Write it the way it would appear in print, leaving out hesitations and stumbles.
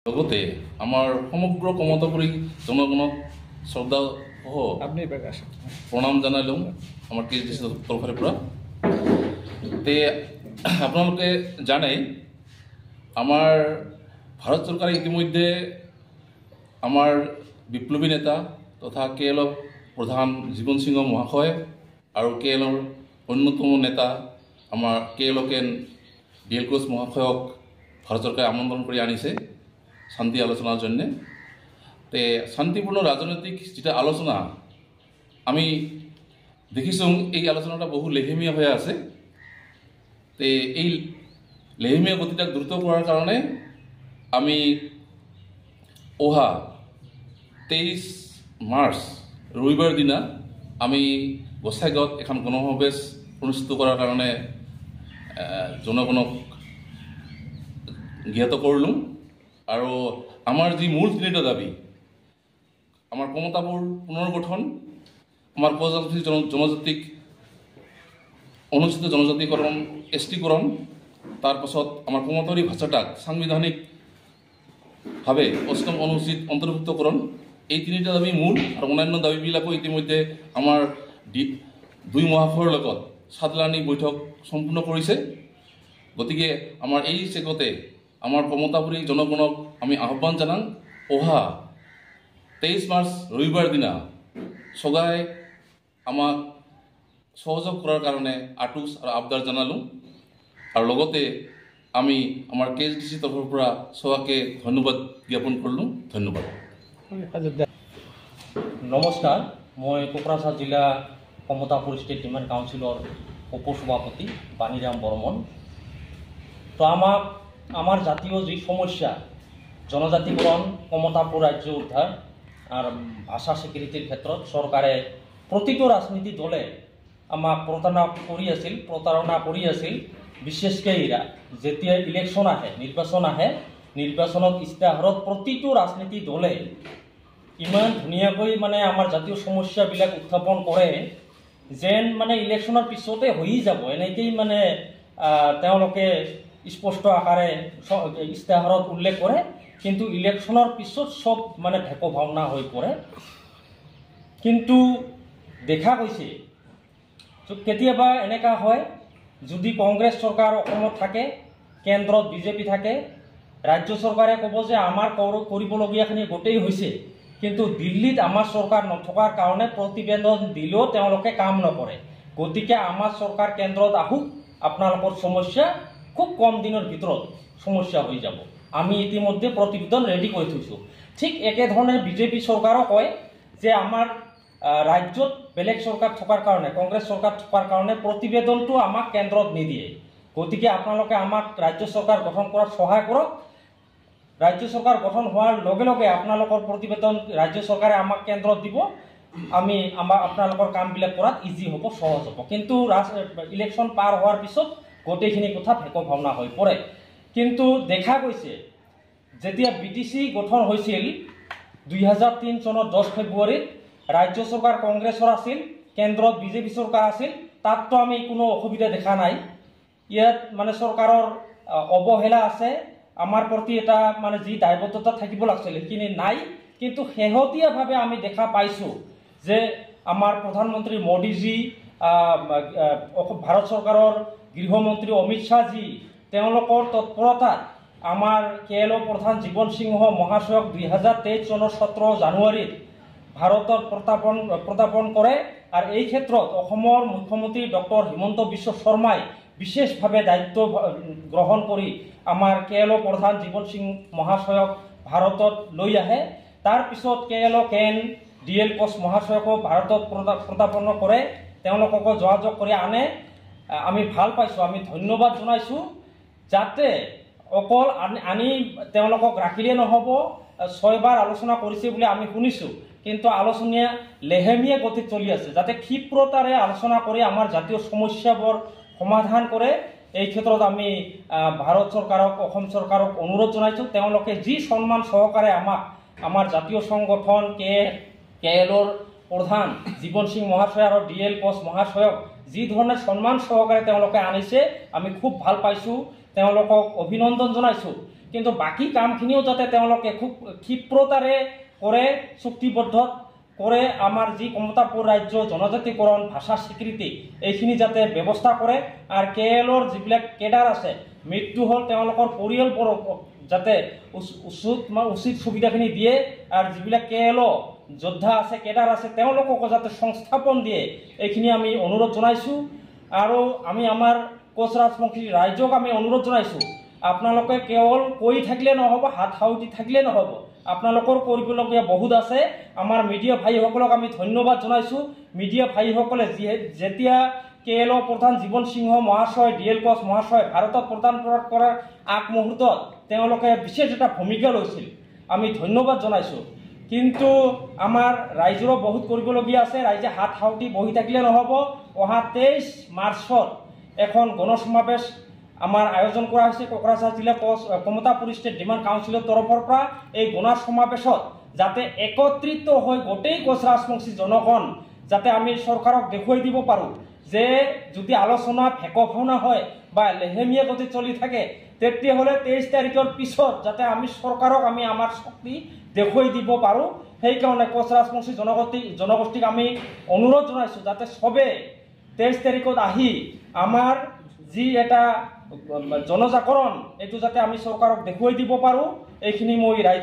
লগতে আমাৰ সমগ্ৰ কমতাপুৰী জনগণক শ্ৰদ্ধা সহ প্ৰণাম জনালোঁ আমাৰ KSDC তৰফৰ পৰা। তে আপোনালোকে জানে আমাৰ ভাৰত চৰকাৰে ইতিমধ্যে আমাৰ বিপ্লৱী নেতা তথা KLৰ প্ৰধান জীৱন সিংহ মহাশয় আৰু KLৰ অন্যতম নেতা আমাৰ KLকেন DL কোচ মহাশয়ক ভাৰত চৰকাৰে আমন্ত্ৰণ কৰি আনিছে শান্তি আলোচনাৰ জন্য। তে শান্তিপূৰ্ণ ৰাজনৈতিক যেটা আলোচনা আমি দেখিছোঁ এই আলোচনাটা বহু লেহেমীয়া হৈ আছে। তে এই লেহেমীয়া গতিটা দ্ৰুত কৰাৰ কাৰণে আমি অহা 23 মাৰ্চ ৰবিবাৰ দিনা আমি গোসাইগাঁৱত এখন গণসমাবেশ অনুষ্ঠিত কৰাৰ কাৰণে জনগণক জ্ঞাত কৰিলোঁ। আৰু আমাৰ যি মূল তিনিটা দাবী, আমাৰ কমতাপুৰ পুনৰ্গঠন, আমাৰ জনজাতিক অনুসূচিত জনজাতিকৰণ STকৰণ, তাৰপাছত আমাৰ কমতাপুৰী ভাষাটাক সাংবিধানিকভাৱে 8ম অনুসূচিত অন্তৰ্ভুক্তকৰণ, এই তিনিটা দাবী মূল। আৰু অন্যান্য দাবীবিলাকো ইতিমধ্যে আমাৰ দুই মহাশয়ৰ লগত সাদলানি বৈঠক সম্পূৰ্ণ কৰিছে। গতিকে আমাৰ এই চেগতে আমাৰ কমতাপুৰী জনগণক আমি আহ্বান জনাং অহা 23 মাৰ্চ ৰবিবাৰ দিনা সগাই আমাক সহযোগ কৰাৰ কাৰণে আটুচ আৰু আবদাৰ জনালোঁ। আৰু লগতে আমি আমাৰ KSDC তৰফৰ পৰা সবাকে ধন্যবাদ জ্ঞাপন কৰিলোঁ। ধন্যবাদ। নমস্কাৰ, মই কোকৰাঝাৰ জিলা কমতাপুৰ ষ্টেট ডিমাণ্ড কাউন্সিলৰ উপসভাপতি বাণীৰাম বৰ্মন। তো আমাৰ জাতীয় যি সমস্যা জনজাতিকৰণ, কমতাপুৰ ৰাজ্য উদ্ধাৰ আৰু ভাষা স্বীকৃতিৰ ক্ষেত্ৰত চৰকাৰে প্ৰতিটো ৰাজনীতি দলে আমাক প্ৰতাৰণা কৰি আছিল। বিশেষকৈ যেতিয়া ইলেকশ্যন আহে, নিৰ্বাচন আহে, নিৰ্বাচনত ইস্তাহাৰত প্ৰতিটো ৰাজনীতি দলে ইমান ধুনীয়াকৈ আমাৰ জাতীয় সমস্যাবিলাক উত্থাপন কৰে যেন ইলেকশ্যনৰ পিছতে হৈ যাব, এনেকেই তেওঁলোকে স্পষ্ট আকাৰে ইস্তাহাৰত উল্লেখ কৰে। কিন্তু ইলেকশ্যনৰ পিছত সব ভেক ভাওনা হৈ পৰে। কিন্তু দেখা গৈছে কেতিয়াবা এনেকা হয়, যদি কংগ্ৰেছ চৰকাৰ অসমত থাকে, কেন্দ্ৰত BJP থাকে, ৰাজ্য চৰকাৰে ক'ব যে আমাৰ কৰিবলগীয়াখিনি গোটেই হৈছে, কিন্তু দিল্লীত আমাৰ চৰকাৰ নথকাৰ কাৰণে প্ৰতিবেদন দিলেও তেওঁলোকে কাম নকৰে। গতিকে আমাৰ চৰকাৰ কেন্দ্ৰত আহক, আপোনালোকৰ সমস্যা খুব কম দিনৰ ভিতৰত সমস্যা হৈ যাব। আমি ইতিমধ্যে প্ৰতিবেদন ৰেডি কৰি থৈছোঁ। ঠিক একেধৰণে BJP চৰকাৰো কয় যে আমাৰ ৰাজ্যত বেলেগ চৰকাৰ থকাৰ কাৰণে, কংগ্ৰেছ চৰকাৰ থকাৰ কাৰণে প্ৰতিবেদনটো আমাক কেন্দ্ৰত নিদিয়ে। গতিকে আপোনালোকে আমাক ৰাজ্য চৰকাৰ গঠন কৰাত সহায় কৰক। ৰাজ্য চৰকাৰ গঠন হোৱাৰ লগে লগে আপোনালোকৰ প্ৰতিবেদন ৰাজ্য চৰকাৰে আমাক কেন্দ্ৰত দিব, আমি আপোনালোকৰ কামবিলাক কৰাত ইজি হ'ব, সহজ হ'ব। কিন্তু ইলেকশ্যন পাৰ হোৱাৰ পিছত গোটেইখিনি কথা ভেক ভাওনা হৈ পৰে। কিন্তু দেখা গৈছে যেতিয়া BTC গঠন হৈছিল 2003 চনৰ 10 ফেব্ৰুৱাৰীত, ৰাজ্য চৰকাৰ কংগ্ৰেছৰ আছিল, কেন্দ্ৰত BJP চৰকাৰ আছিল, তাততো আমি কোনো অসুবিধা দেখা নাই। ইয়াত চৰকাৰৰ অৱহেলা আছে, আমাৰ প্ৰতি এটা যি দায়বদ্ধতা থাকিব লাগিছিল সেইখিনি নাই। কিন্তু শেহতীয়াভাৱে আমি দেখা পাইছোঁ যে আমাৰ প্ৰধানমন্ত্ৰী মোদীজী, ভাৰত চৰকাৰৰ গৃহমন্ত্ৰী অমিত শ্বাহজী, তেওঁলোকৰ তৎপৰতাত আমাৰ KLৰ প্ৰধান জীৱন সিংহ মহাশয়ক 2023 চনৰ 17 জানুৱাৰীত ভাৰতত প্ৰত্যাপন কৰে। আৰু এই ক্ষেত্ৰত অসমৰ মুখ্যমন্ত্ৰী ডক্টৰ হিমন্ত বিশ্ব শৰ্মাই বিশেষভাৱে দায়িত্ব গ্ৰহণ কৰি আমাৰ KLৰ প্ৰধান জীৱন সিংহ মহাশয়ক ভাৰতত লৈ আহে। তাৰপিছত KLকেন DL কোচ মহাশয়কো ভাৰতত প্ৰত্যাপন কৰে, তেওঁলোককো যোগাযোগ কৰি আনে। আমি ভাল পাইছোঁ, আমি ধন্যবাদ জনাইছোঁ। যাতে অকল আনি তেওঁলোকক ৰাখিলে নহ'ব, 6 বাৰ আলোচনা কৰিছে বুলি আমি শুনিছোঁ, কিন্তু আলোচনা লেহেমীয়া গতিত চলি আছে। যাতে ক্ষীপ্ৰতাৰে আলোচনা কৰি আমাৰ জাতীয় সমস্যাবোৰ সমাধান কৰে, এই ক্ষেত্ৰত আমি ভাৰত চৰকাৰক, অসম চৰকাৰক অনুৰোধ জনাইছোঁ। তেওঁলোকে যি সন্মান সহকাৰে আমাৰ জাতীয় সংগঠন KLৰ প্ৰধান জীৱন সিং মহাশয় আৰু DL কোচ মহাশয়ক যি ধৰণৰ সন্মান সহকাৰে তেওঁলোকে আনিছে, আমি খুব ভাল পাইছোঁ, তেওঁলোকক অভিনন্দন জনাইছোঁ। কিন্তু বাকী কামখিনিও যাতে তেওঁলোকে খুব ক্ষিপ্ৰতাৰে কৰে, চুক্তিবদ্ধ কৰে, আমাৰ যি কমতাপুৰ ৰাজ্য জনজাতিকৰণ ভাষা স্বীকৃতি এইখিনি যাতে ব্যৱস্থা কৰে। আৰু KLৰ যিবিলাক কেডাৰ আছে, মৃত্যু হ'ল তেওঁলোকৰ পৰিয়ালবোৰক যাতে উচিত সুবিধাখিনি দিয়ে, আৰু যিবিলাক KL যোদ্ধা আছে, কেডাৰ আছে, তেওঁলোককো যাতে সংস্থাপন দিয়ে, এইখিনি আমি অনুৰোধ জনাইছোঁ। আৰু আমি আমাৰ কোচ ৰাজবংশী ৰাইজক আমি অনুৰোধ জনাইছোঁ, আপোনালোকে কেৱল কৈ থাকিলে নহ'ব, হাত সাউতি থাকিলে নহ'ব, আপোনালোকৰ কৰিবলগীয়া বহুত আছে। আমাৰ মিডিয়া ভাইসকলক আমি ধন্যবাদ জনাইছোঁ। মিডিয়া ভাইসকলে যেতিয়া KL প্ৰধান জীৱন সিংহ মহাশয়, DL কোচ মহাশয় ভাৰতত প্ৰদান কৰাৰ আগমুহূৰ্তত তেওঁলোকে বিশেষ এটা ভূমিকা লৈছিল, আমি ধন্যবাদ জনাইছোঁ। কিন্তু আমাৰ ৰাইজৰো বহুত কৰিবলগীয়া আছে। ৰাইজে হাত সাউতি বহি থাকিলে নহ'ব। অহা 23 মাৰ্চত এখন গণসমাৱেশ আমাৰ আয়োজন কৰা হৈছে কোকৰাঝাৰ জিলা কমতাপুৰ ষ্টেট ডিমাণ্ড কাউন্সিলৰ তৰফৰ পৰা। এই গণসমাৱেশত যাতে একত্ৰিত হৈ গোটেই কোচ ৰাজবংশী জনগণ যাতে আমি চৰকাৰক দেখুৱাই দিব পাৰোঁ যে যদি আলোচনা ভেকভাওনা হয় বা লেহেমীয়া গতিত চলি থাকে, তেতিয়াহ'লে 23 তাৰিখৰ পিছত যাতে আমি চৰকাৰক আমি আমাৰ শক্তি দেখুৱাই দিব পাৰোঁ। সেইকাৰণে কোচ ৰাজবংশী জনগোষ্ঠীক আমি অনুৰোধ জনাইছোঁ যাতে চবে 23 তাৰিখত আহি আমাৰ যি এটা জনজাগৰণ এইটো যাতে আমি চৰকাৰক দেখুৱাই দিব পাৰোঁ। এইখিনি মই ৰাইজক